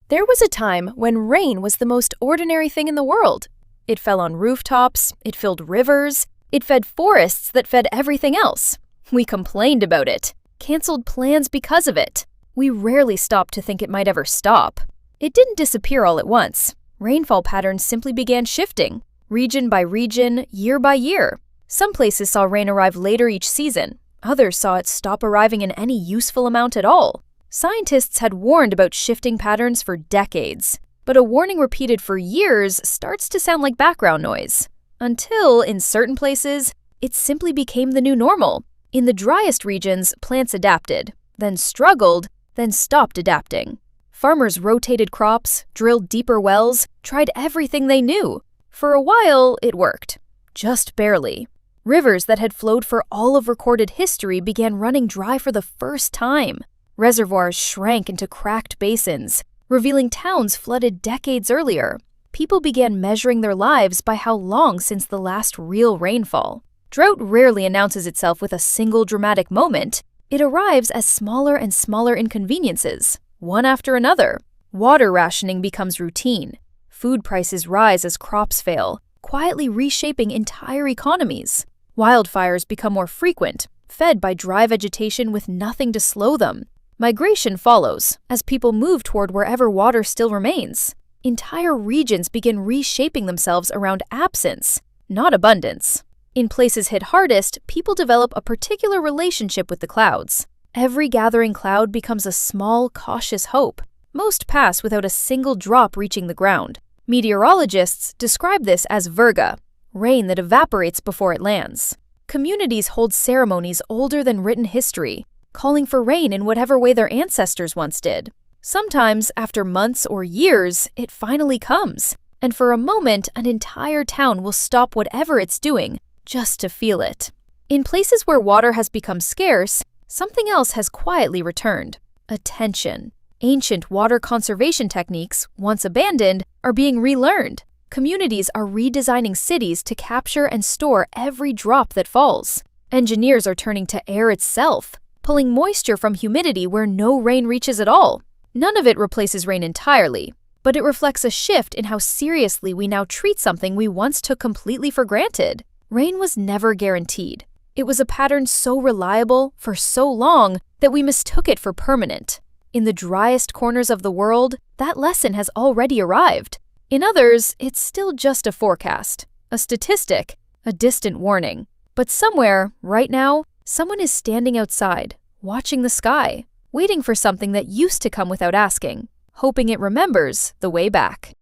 There was a time when rain was the most ordinary thing in the world. It fell on rooftops, it filled rivers, it fed forests that fed everything else. We complained about it, canceled plans because of it. We rarely stopped to think it might ever stop. It didn't disappear all at once. Rainfall patterns simply began shifting, region by region, year by year. Some places saw rain arrive later each season. Others saw it stop arriving in any useful amount at all. Scientists had warned about shifting patterns for decades, but a warning repeated for years starts to sound like background noise. Until, in certain places, it simply became the new normal. In the driest regions, plants adapted, then struggled, then stopped adapting. Farmers rotated crops, drilled deeper wells, tried everything they knew. For a while, it worked. Just barely. Rivers that had flowed for all of recorded history began running dry for the first time. Reservoirs shrank into cracked basins, revealing towns flooded decades earlier. People began measuring their lives by how long since the last real rainfall. Drought rarely announces itself with a single dramatic moment. It arrives as smaller and smaller inconveniences, one after another. Water rationing becomes routine. Food prices rise as crops fail, quietly reshaping entire economies. Wildfires become more frequent, fed by dry vegetation with nothing to slow them. Migration follows, as people move toward wherever water still remains. Entire regions begin reshaping themselves around absence, not abundance. In places hit hardest, people develop a particular relationship with the clouds. Every gathering cloud becomes a small, cautious hope. Most pass without a single drop reaching the ground. Meteorologists describe this as virga, rain that evaporates before it lands. Communities hold ceremonies older than written history, calling for rain in whatever way their ancestors once did. Sometimes, after months or years, it finally comes, and for a moment, an entire town will stop whatever it's doing just to feel it. In places where water has become scarce, something else has quietly returned: attention. Ancient water conservation techniques, once abandoned, are being relearned. Communities are redesigning cities to capture and store every drop that falls. Engineers are turning to air itself, pulling moisture from humidity where no rain reaches at all. None of it replaces rain entirely, but it reflects a shift in how seriously we now treat something we once took completely for granted. Rain was never guaranteed. It was a pattern so reliable for so long that we mistook it for permanent. In the driest corners of the world, that lesson has already arrived. In others, it's still just a forecast, a statistic, a distant warning. But somewhere, right now, someone is standing outside, watching the sky, waiting for something that used to come without asking, hoping it remembers the way back.